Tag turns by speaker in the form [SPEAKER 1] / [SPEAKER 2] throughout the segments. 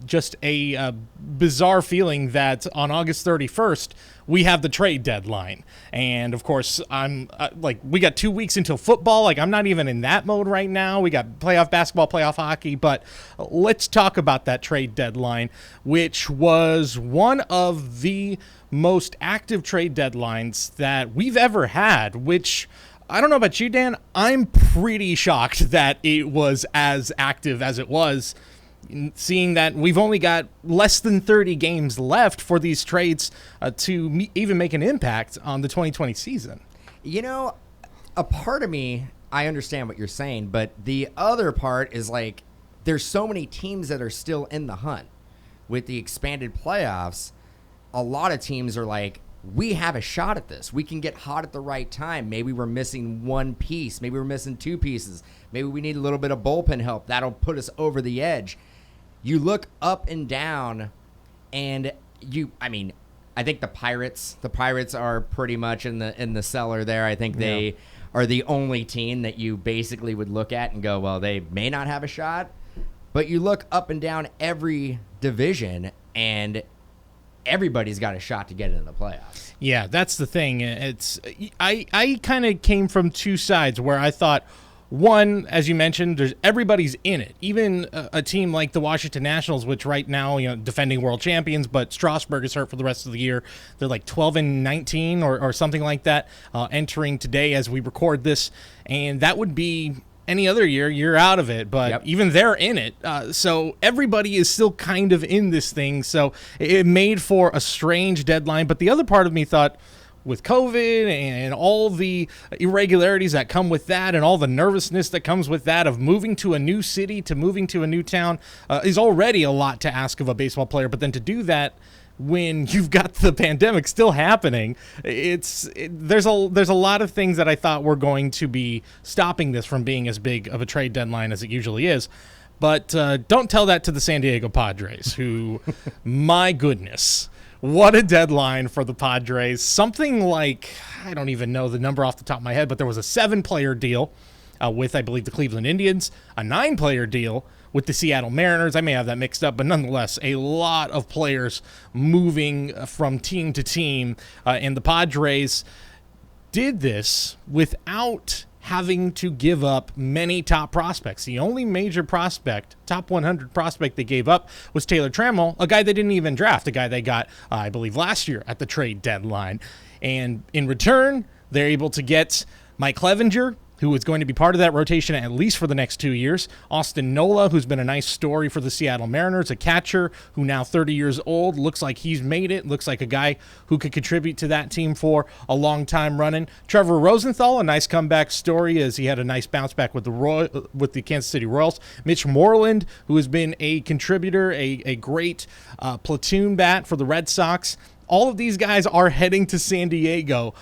[SPEAKER 1] just a bizarre feeling that on August 31st, we have the trade deadline. And of course, I'm we got 2 weeks until football. Like, I'm not even in that mode right now. We got playoff basketball, playoff hockey, but let's talk about that trade deadline, which was one of the most active trade deadlines that we've ever had, which I don't know about you, Dan. I'm pretty shocked that it was as active as it was, seeing that we've only got less than 30 games left for these trades to even make an impact on the 2020 season.
[SPEAKER 2] You know, a part of me, I understand what you're saying, but the other part is like there's so many teams that are still in the hunt. With the expanded playoffs, a lot of teams are like, we have a shot at this. We can get hot at the right time. Maybe we're missing one piece. Maybe we're missing two pieces. Maybe we need a little bit of bullpen help. That'll put us over the edge. You look up and down, and I think the Pirates are pretty much in the cellar there. I think they are the only team that you basically would look at and go, well, they may not have a shot. But you look up and down every division, and everybody's got a shot to get into the playoffs.
[SPEAKER 1] Yeah, that's the thing. I kind of came from two sides where I thought, one, as you mentioned, everybody's in it. Even a team like the Washington Nationals, which right now, defending world champions, but Strasburg is hurt for the rest of the year. They're like 12-19 or something like that, entering today as we record this, and that would be any other year, you're out of it, but even they're in it. So everybody is still kind of in this thing. So it made for a strange deadline. But the other part of me thought, with COVID and all the irregularities that come with that and all the nervousness that comes with that of moving to a new city, to moving to a new town, is already a lot to ask of a baseball player. But then to do that when you've got the pandemic still happening, there's a lot of things that I thought were going to be stopping this from being as big of a trade deadline as it usually is. But don't tell that to the San Diego Padres, who, my goodness, what a deadline for the Padres. Something like, I don't even know the number off the top of my head, but there was a 7-player deal with, I believe, the Cleveland Indians, a 9-player deal with the Seattle Mariners. I may have that mixed up, but nonetheless, a lot of players moving from team to team. And the Padres did this without having to give up many top prospects. The only major prospect, top 100 prospect they gave up was Taylor Trammell, a guy they didn't even draft, a guy they got, I believe, last year at the trade deadline. And in return, they're able to get Mike Clevenger, who is going to be part of that rotation at least for the next 2 years. Austin Nola, who's been a nice story for the Seattle Mariners, a catcher who now 30 years old, looks like he's made it, looks like a guy who could contribute to that team for a long time running. Trevor Rosenthal, a nice comeback story as he had a nice bounce back with the Kansas City Royals. Mitch Moreland, who has been a contributor, a great platoon bat for the Red Sox. All of these guys are heading to San Diego.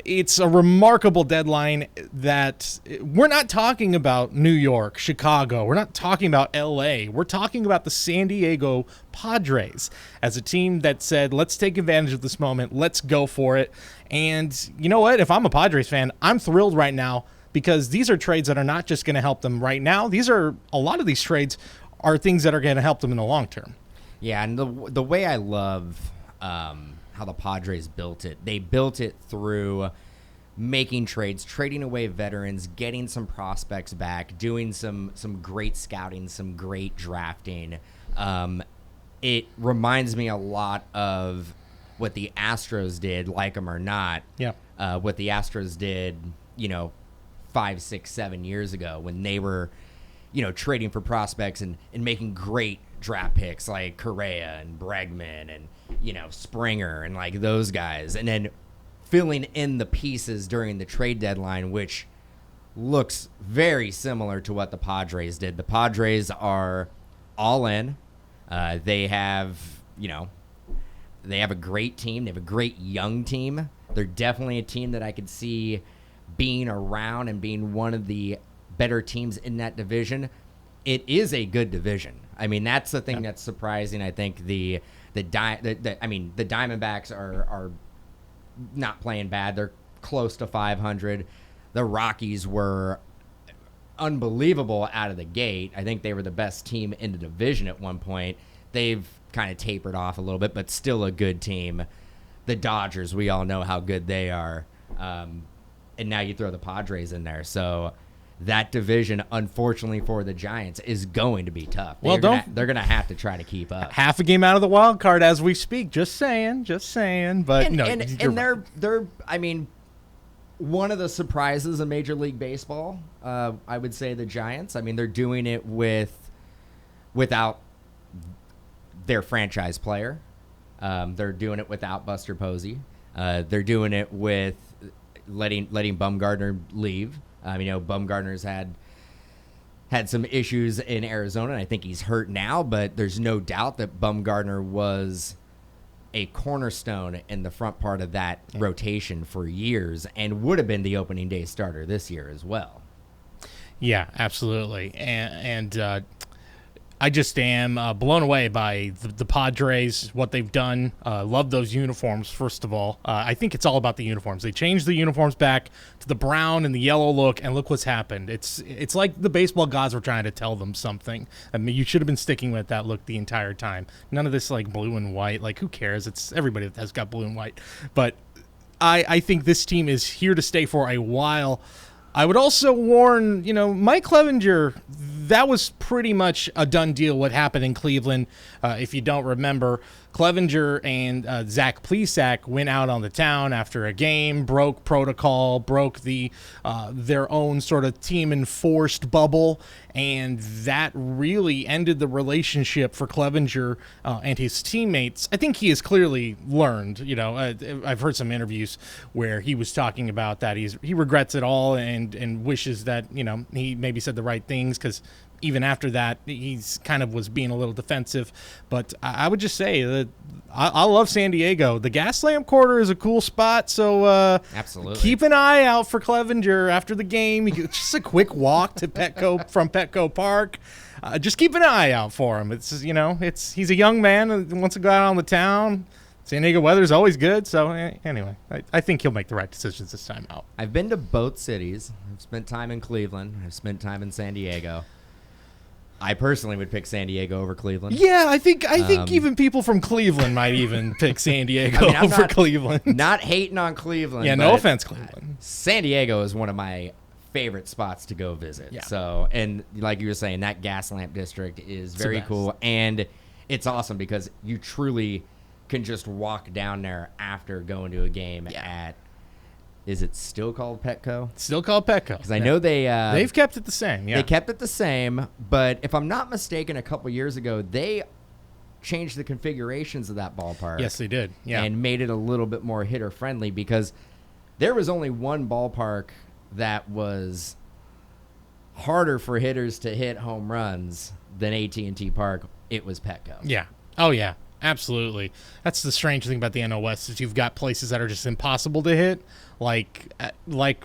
[SPEAKER 1] It's a remarkable deadline that we're not talking about New York, Chicago. We're not talking about LA. We're talking about the San Diego Padres as a team that said, let's take advantage of this moment. Let's go for it. And you know what? If I'm a Padres fan, I'm thrilled right now because these are trades that are not just going to help them right now. A lot of these trades are things that are going to help them in the long term.
[SPEAKER 2] Yeah, and the way I love how the Padres built it. They built it through making trades, trading away veterans, getting some prospects back, doing some great scouting, some great drafting. It reminds me a lot of what the Astros did, like them or not.
[SPEAKER 1] Yeah.
[SPEAKER 2] What the Astros did, 5, 6, 7 years ago when they were, trading for prospects and making great draft picks like Correa and Bregman and Springer and like those guys, and then filling in the pieces during the trade deadline, which looks very similar to what the Padres did. The Padres are all in. They have a great team. They have a great young team. They're definitely a team that I could see being around and being one of the better teams in that division. It is a good division. I mean, that's the thing that's surprising. I think the Diamondbacks are not playing bad. They're close to 500. The Rockies were unbelievable out of the gate. I think they were the best team in the division at one point. they've kind of tapered off a little bit, but still a good team. The Dodgers, we all know how good they are. And now you throw the Padres in there. So that division, unfortunately for the Giants, is going to be tough. They're going to have to try to keep up.
[SPEAKER 1] Half a game out of the wild card as we speak. Just saying. But
[SPEAKER 2] they're I mean, one of the surprises in Major League Baseball, I would say the Giants. I mean, they're doing it without their franchise player. They're doing it without Buster Posey. They're doing it with letting Bumgarner leave. Bumgarner's had some issues in Arizona, and I think he's hurt now, but there's no doubt that Bumgarner was a cornerstone in the front part of that rotation for years and would have been the opening day starter this year as well.
[SPEAKER 1] Yeah, absolutely. And I just am blown away by the Padres, what they've done. Love those uniforms, first of all. I think it's all about the uniforms. They changed the uniforms back to the brown and the yellow look, and look what's happened. It's like the baseball gods were trying to tell them something. I mean, you should have been sticking with that look the entire time. None of this, like, blue and white. Like, who cares? It's everybody has got blue and white. But I think this team is here to stay for a while. I would also warn, Mike Clevenger, that was pretty much a done deal what happened in Cleveland. If you don't remember, Clevenger and Zach Plesac went out on the town after a game, broke protocol, broke their own sort of team-enforced bubble, and that really ended the relationship for Clevenger and his teammates. I think he has clearly learned. I've heard some interviews where he was talking about that he regrets it all and wishes that he maybe said the right things, because even after that, he's kind of was being a little defensive. But I would just say that I love San Diego. The Gaslamp Quarter is a cool spot, so
[SPEAKER 2] absolutely
[SPEAKER 1] keep an eye out for Clevenger after the game. Just a quick walk to from Petco Park. Just keep an eye out for him. He's a young man and wants to go out on the town. San Diego weather is always good. So anyway, I think he'll make the right decisions this time out.
[SPEAKER 2] I've been to both cities. I've spent time in Cleveland. I've spent time in San Diego. I personally would pick San Diego over Cleveland.
[SPEAKER 1] Yeah, I think even people from Cleveland might even pick San Diego over Cleveland.
[SPEAKER 2] Not hating on Cleveland.
[SPEAKER 1] Yeah, no offense, Cleveland.
[SPEAKER 2] San Diego is one of my favorite spots to go visit.
[SPEAKER 1] Yeah.
[SPEAKER 2] So, and like you were saying, that Gaslamp District is very cool, and it's awesome because you truly can just walk down there after going to a game at. Is it still called Petco?
[SPEAKER 1] Still called Petco.
[SPEAKER 2] Because I know
[SPEAKER 1] they've kept it the same. Yeah,
[SPEAKER 2] they kept it the same. But if I'm not mistaken, a couple years ago they changed the configurations of that ballpark.
[SPEAKER 1] Yes, they did. Yeah,
[SPEAKER 2] and made it a little bit more hitter friendly because there was only one ballpark that was harder for hitters to hit home runs than AT&T Park. It was Petco.
[SPEAKER 1] Yeah. Oh yeah. Absolutely. That's the strange thing about the NL West is you've got places that are just impossible to hit, like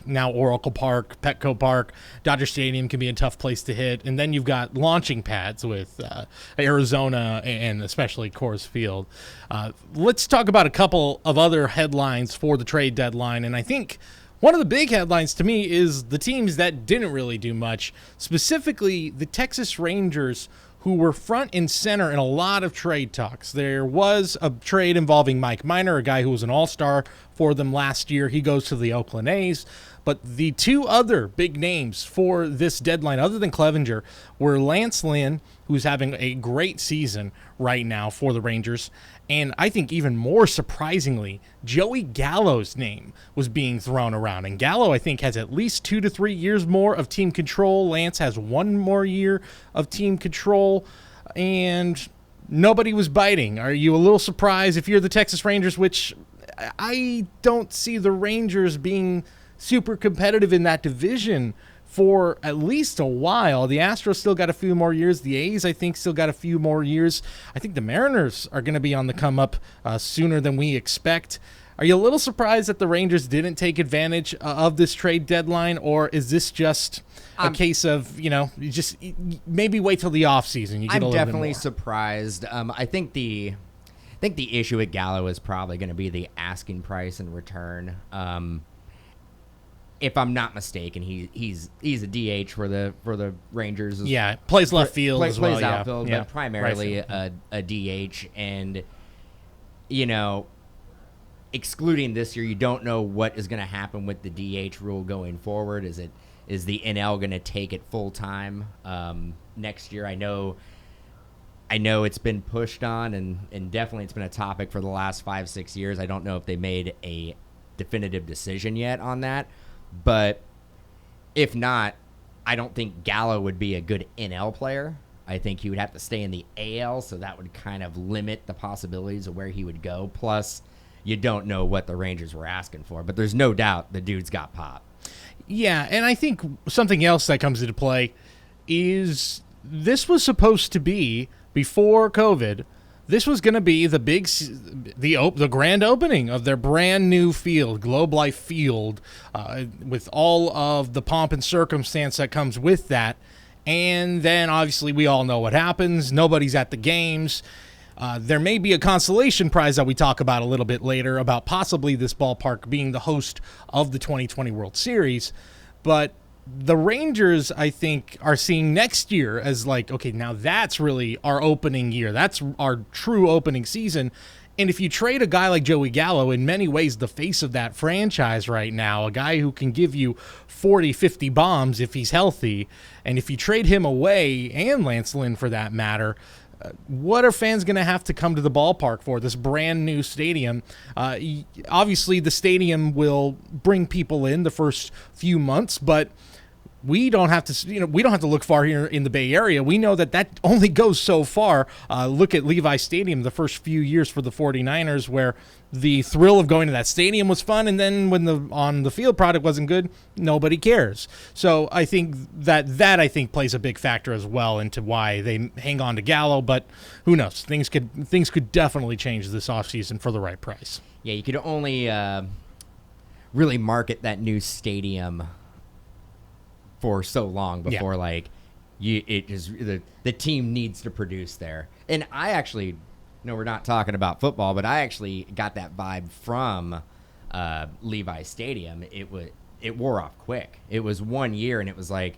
[SPEAKER 1] now Oracle Park, Petco Park, Dodger Stadium can be a tough place to hit, and then you've got launching pads with Arizona and especially Coors Field. Let's talk about a couple of other headlines for the trade deadline, and I think one of the big headlines to me is the teams that didn't really do much, specifically the Texas Rangers, who were front and center in a lot of trade talks. There was a trade involving Mike Minor, a guy who was an all-star for them last year. He goes to the Oakland A's. But the two other big names for this deadline, other than Clevenger, were Lance Lynn, who's having a great season right now for the Rangers, and I think even more surprisingly, Joey Gallo's name was being thrown around. And Gallo, I think, has at least 2 to 3 years more of team control. Lance has 1 more year of team control, and nobody was biting. Are you a little surprised if you're the Texas Rangers, which I don't see the Rangers being super competitive in that division for at least a while. The Astros still got a few more years. The A's, I think, still got a few more years. I think the Mariners are going to be on the come up sooner than we expect. Are you a little surprised that the Rangers didn't take advantage of this trade deadline, or is this just a case of, you just maybe wait till the offseason?
[SPEAKER 2] I'm definitely surprised. I think the issue with Gallo is probably going to be the asking price in return. if I'm not mistaken, he's a DH for the Rangers.
[SPEAKER 1] Yeah, plays left field as well.
[SPEAKER 2] Plays outfield,
[SPEAKER 1] yeah.
[SPEAKER 2] but primarily a DH. And, excluding this year, you don't know what is going to happen with the DH rule going forward. Is the NL going to take it full time next year? I know it's been pushed on, and definitely it's been a topic for the last 5-6 years. I don't know if they made a definitive decision yet on that, but if not, I don't think Gallo would be a good NL player. I think he would have to stay in the AL, so that would kind of limit the possibilities of where he would go. Plus, you don't know what the Rangers were asking for, but there's no doubt the dude's got pop.
[SPEAKER 1] Yeah, and I think something else that comes into play is this was supposed to be, before COVID, this was going to be the grand opening of their brand new field, Globe Life Field, with all of the pomp and circumstance that comes with that. And then, obviously, we all know what happens. Nobody's at the games. There may be a consolation prize that we talk about a little bit later about possibly this ballpark being the host of the 2020 World Series. But the Rangers, I think, are seeing next year as like, okay, now that's really our opening year. That's our true opening season. And if you trade a guy like Joey Gallo, in many ways the face of that franchise right now, a guy who can give you 40, 50 bombs if he's healthy, and if you trade him away, and Lance Lynn for that matter, what are fans going to have to come to the ballpark for, this brand new stadium? Obviously, the stadium will bring people in the first few months, but we don't have to look far here in the Bay Area. We know that only goes so far. Look at Levi Stadium the first few years for the 49ers, where the thrill of going to that stadium was fun, and then when the on-the-field product wasn't good, nobody cares. So I think that I think plays a big factor as well into why they hang on to Gallo, but who knows? Things could definitely change this offseason for the right price.
[SPEAKER 2] Yeah, you could only really market that new stadium for so long before the team needs to produce there. And I actually, we're not talking about football, but I actually got that vibe from Levi Stadium. It wore off quick. It was 1 year, and it was like,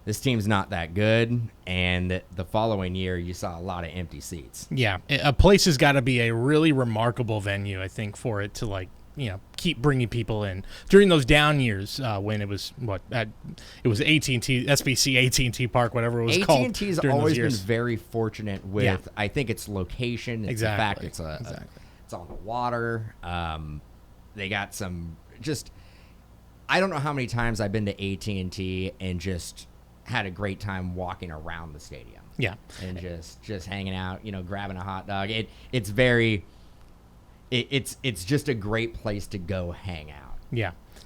[SPEAKER 2] this team's not that good. And the following year, you saw a lot of empty seats. Yeah,
[SPEAKER 1] a place has got to be a really remarkable venue, I think, for it to keep bringing people in during those down years when it was it was AT&T, SBC AT&T Park, whatever it was called.
[SPEAKER 2] AT&T's always been very fortunate with, I think, its location. It's the fact it's on the water. They got some I don't know how many times I've been to AT&T and just had a great time walking around the stadium.
[SPEAKER 1] Yeah,
[SPEAKER 2] and just hanging out, grabbing a hot dog. It's very. It's just a great place to go hang out.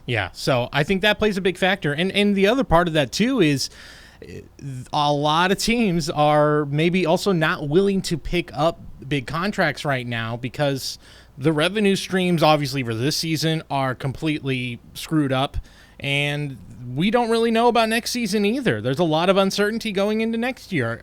[SPEAKER 1] Yeah. So I think that plays a big factor. And the other part of that, too, is a lot of teams are maybe also not willing to pick up big contracts right now because the revenue streams, obviously, for this season are completely screwed up. And we don't really know about next season either. There's a lot of uncertainty going into next year.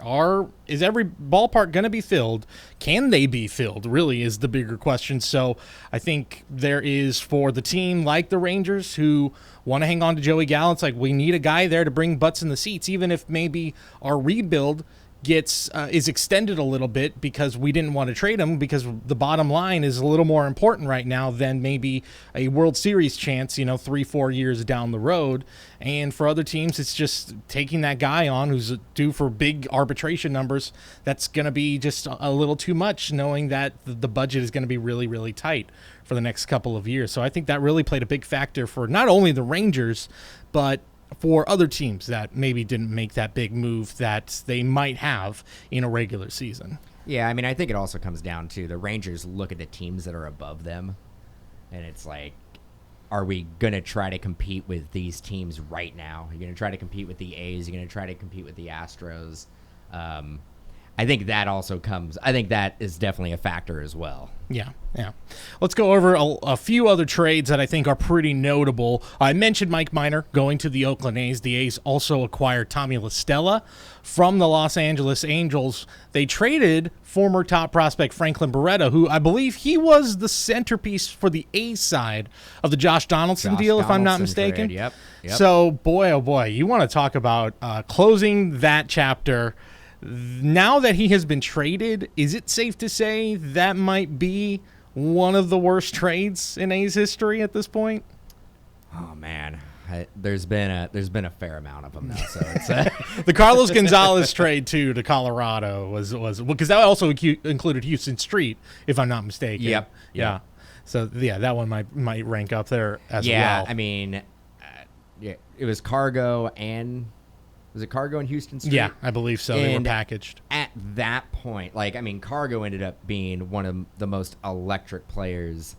[SPEAKER 1] Is every ballpark going to be filled? Can they be filled, really, is the bigger question. So I think there is, for the team like the Rangers who want to hang on to Joey Gallo, it's like we need a guy there to bring butts in the seats, even if maybe our rebuild is extended a little bit because we didn't want to trade him, because the bottom line is a little more important right now than maybe a World Series chance, 3-4 years down the road. And for other teams, it's just taking that guy on who's due for big arbitration numbers. That's going to be just a little too much, knowing that the budget is going to be really, really tight for the next couple of years. So I think that really played a big factor for not only the Rangers, but for other teams that maybe didn't make that big move that they might have in a regular season.
[SPEAKER 2] Yeah, I mean, I think it also comes down to the Rangers look at the teams that are above them, and it's like, are we going to try to compete with these teams right now? You're going to try to compete with the A's. You're going to try to compete with the Astros. I think that also comes. I think that is definitely a factor as well.
[SPEAKER 1] Yeah. Let's go over a few other trades that I think are pretty notable. I mentioned Mike Minor going to the Oakland A's. The A's also acquired Tommy La Stella from the Los Angeles Angels. They traded former top prospect Franklin Barreto, who I believe he was the centerpiece for the A's side of the Josh Donaldson deal, if I'm not mistaken.
[SPEAKER 2] Trade. Yep.
[SPEAKER 1] So, boy, oh boy, you want to talk about closing that chapter. Now that he has been traded, is it safe to say that might be one of the worst trades in A's history at this point?
[SPEAKER 2] Oh man, there's been a fair amount of them now. So it's
[SPEAKER 1] the Carlos Gonzalez trade too to Colorado was because that also included Houston Street, if I'm not mistaken.
[SPEAKER 2] Yep.
[SPEAKER 1] Yeah. So that one might rank up there as well.
[SPEAKER 2] Yeah, I mean, it was Cargo and. Was it Cargo and Houston Street?
[SPEAKER 1] Yeah, I believe so. They were packaged.
[SPEAKER 2] At that point, Cargo ended up being one of the most electric players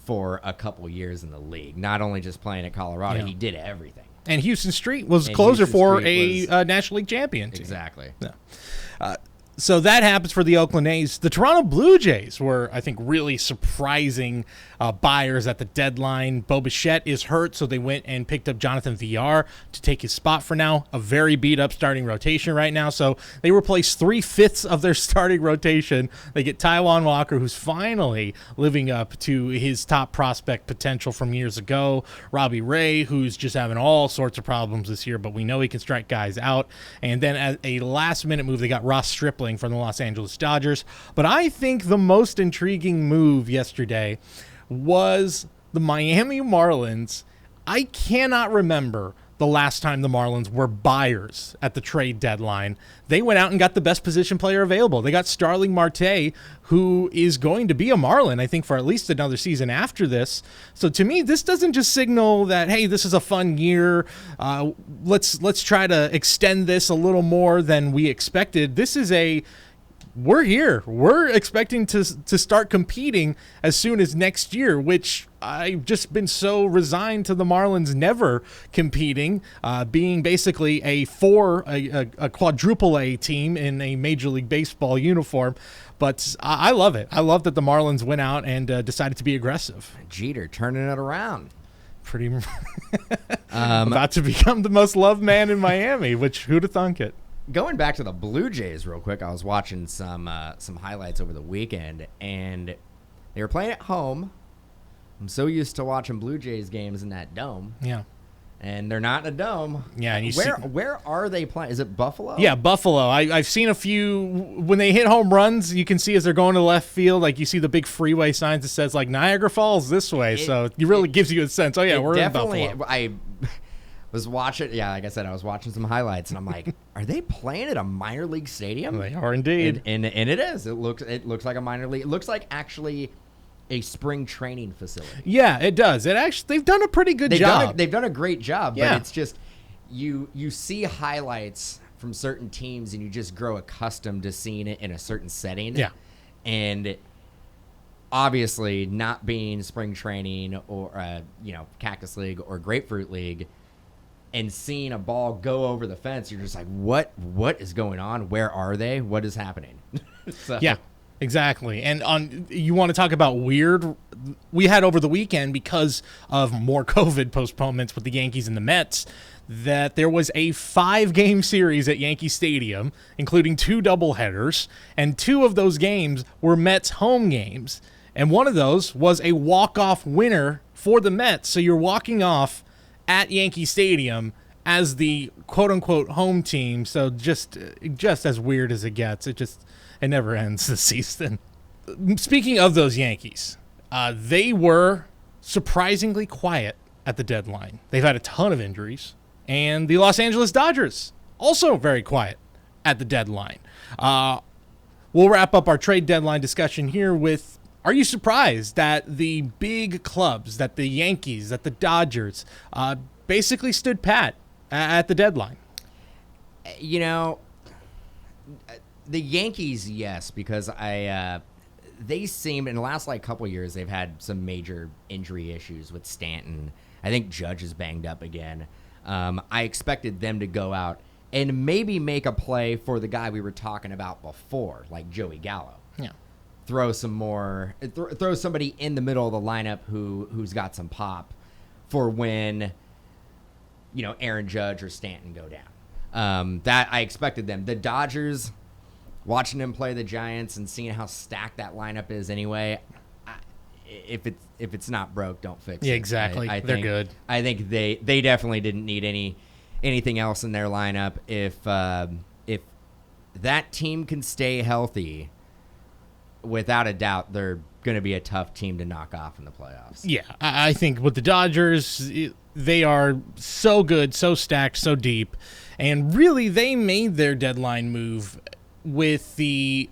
[SPEAKER 2] for a couple years in the league. Not only just playing at Colorado, he did everything.
[SPEAKER 1] And Houston Street was closer for a National League champion team.
[SPEAKER 2] Exactly.
[SPEAKER 1] Yeah. So that happens for the Oakland A's. The Toronto Blue Jays were, I think, really surprising buyers at the deadline. Bo Bichette is hurt, so they went and picked up Jonathan Villar to take his spot for now. A very beat-up starting rotation right now. So they replaced 3/5 of their starting rotation. They get Taijuan Walker, who's finally living up to his top prospect potential from years ago. Robbie Ray, who's just having all sorts of problems this year, but we know he can strike guys out. And then at a last-minute move, they got Ross Stripling from the Los Angeles Dodgers. But I think the most intriguing move yesterday was the Miami Marlins. I cannot remember the last time the Marlins were buyers at the trade deadline. They went out and got the best position player available. They got Starling Marte, who is going to be a Marlin, I think, for at least another season after this. So to me, this doesn't just signal that, hey, this is a fun year. Let's try to extend this a little more than we expected. This is we're here. We're expecting to start competing as soon as next year, which I've just been so resigned to the Marlins never competing, being basically a quadruple A team in a Major League Baseball uniform. But I love it. I love that the Marlins went out and decided to be aggressive.
[SPEAKER 2] Jeter turning it around.
[SPEAKER 1] Pretty about to become the most loved man in Miami, which who'd have thunk it?
[SPEAKER 2] Going back to the Blue Jays real quick, I was watching some highlights over the weekend, and they were playing at home. I'm so used to watching Blue Jays games in that dome.
[SPEAKER 1] Yeah.
[SPEAKER 2] And they're not in a dome.
[SPEAKER 1] Yeah, and
[SPEAKER 2] where are they playing? Is it Buffalo?
[SPEAKER 1] Yeah, Buffalo. I've seen a few when they hit home runs. You can see as they're going to left field, like you see the big freeway signs that says like Niagara Falls this way. So it really gives you a sense. Oh yeah, we're in Buffalo.
[SPEAKER 2] I was watching. Yeah, like I said, I was watching some highlights, and I'm like, are they playing at a minor league stadium?
[SPEAKER 1] They are indeed,
[SPEAKER 2] and it is. It looks like a minor league. It looks like actually a spring training facility.
[SPEAKER 1] Yeah, it does. They've done a pretty good job.
[SPEAKER 2] They've done a great job,
[SPEAKER 1] yeah.
[SPEAKER 2] But it's just you see highlights from certain teams and you just grow accustomed to seeing it in a certain setting.
[SPEAKER 1] Yeah.
[SPEAKER 2] And obviously not being spring training or Cactus League or Grapefruit League and seeing a ball go over the fence, you're just like, what is going on? Where are they? What is happening? So.
[SPEAKER 1] Yeah. Exactly. And you want to talk about weird, we had over the weekend, because of more COVID postponements with the Yankees and the Mets, that there was a 5-game series at Yankee Stadium, including 2 doubleheaders, and 2 of those games were Mets home games. And one of those was a walk-off winner for the Mets. So you're walking off at Yankee Stadium as the quote-unquote home team. So just as weird as it gets. It never ends this season. Speaking of those Yankees, they were surprisingly quiet at the deadline. They've had a ton of injuries. And the Los Angeles Dodgers, also very quiet at the deadline. We'll wrap up our trade deadline discussion here with, are you surprised that the big clubs, that the Yankees, that the Dodgers, basically stood pat at the deadline?
[SPEAKER 2] You know, the Yankees, yes, because they seem in the last couple of years they've had some major injury issues with Stanton. I think Judge is banged up again. I expected them to go out and maybe make a play for the guy we were talking about before, like Joey Gallo.
[SPEAKER 1] Yeah.
[SPEAKER 2] Throw some more, throw somebody in the middle of the lineup who's got some pop for when, Aaron Judge or Stanton go down. That I expected them. The Dodgers, watching them play the Giants and seeing how stacked that lineup is anyway. If it's not broke, don't fix it.
[SPEAKER 1] Yeah, exactly. They're good.
[SPEAKER 2] I think they definitely didn't need anything else in their lineup. If that team can stay healthy, without a doubt, they're going to be a tough team to knock off in the playoffs.
[SPEAKER 1] Yeah, I think with the Dodgers, they are so good, so stacked, so deep, and really they made their deadline move with the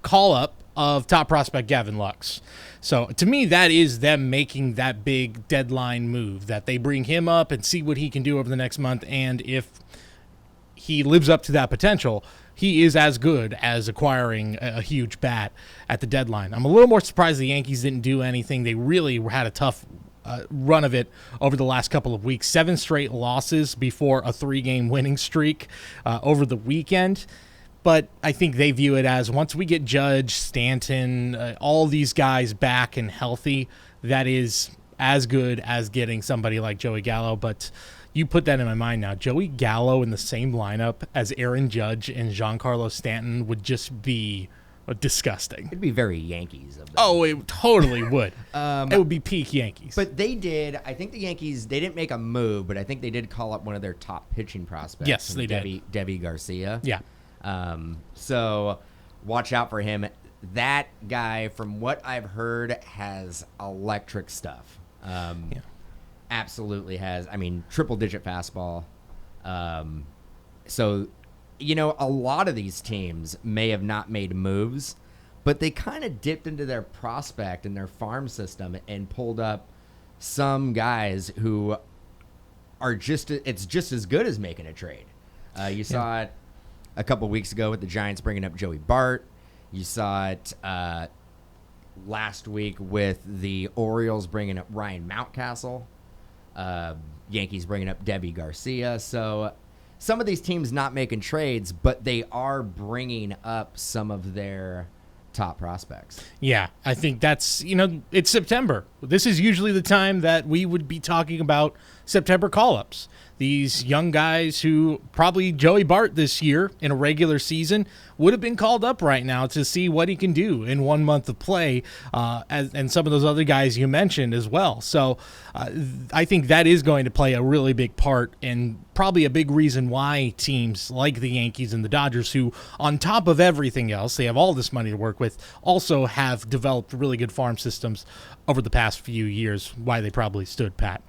[SPEAKER 1] call-up of top prospect Gavin Lux. So to me, that is them making that big deadline move, that they bring him up and see what he can do over the next month, and if he lives up to that potential, he is as good as acquiring a huge bat at the deadline. I'm a little more surprised the Yankees didn't do anything. They really had a tough run of it over the last couple of weeks. 7 straight losses before a 3-game winning streak over the weekend. But I think they view it as once we get Judge, Stanton, all these guys back and healthy, that is as good as getting somebody like Joey Gallo. But you put that in my mind now. Joey Gallo in the same lineup as Aaron Judge and Giancarlo Stanton would just be disgusting.
[SPEAKER 2] It'd be very Yankees of them.
[SPEAKER 1] Oh, it totally would. It would be peak Yankees.
[SPEAKER 2] But I think the Yankees, they didn't make a move, but I think they did call up one of their top pitching prospects.
[SPEAKER 1] Yes, they did.
[SPEAKER 2] Debbie Garcia.
[SPEAKER 1] Yeah.
[SPEAKER 2] So watch out for him. That guy, from what I've heard, has electric stuff. Absolutely has. I mean, triple-digit fastball. So, a lot of these teams may have not made moves, but they kind of dipped into their prospect and their farm system and pulled up some guys who are it's just as good as making a trade. You saw it a couple weeks ago with the Giants bringing up Joey Bart. You saw it last week with the Orioles bringing up Ryan Mountcastle. Yankees bringing up Debbie Garcia. So some of these teams not making trades, but they are bringing up some of their top prospects.
[SPEAKER 1] Yeah, I think that's, it's September. This is usually the time that we would be talking about September call-ups. These young guys who probably Joey Bart this year in a regular season would have been called up right now to see what he can do in 1 month of play, and some of those other guys you mentioned as well. So I think that is going to play a really big part and probably a big reason why teams like the Yankees and the Dodgers, who on top of everything else, they have all this money to work with, also have developed really good farm systems over the past few years, why they probably stood pat.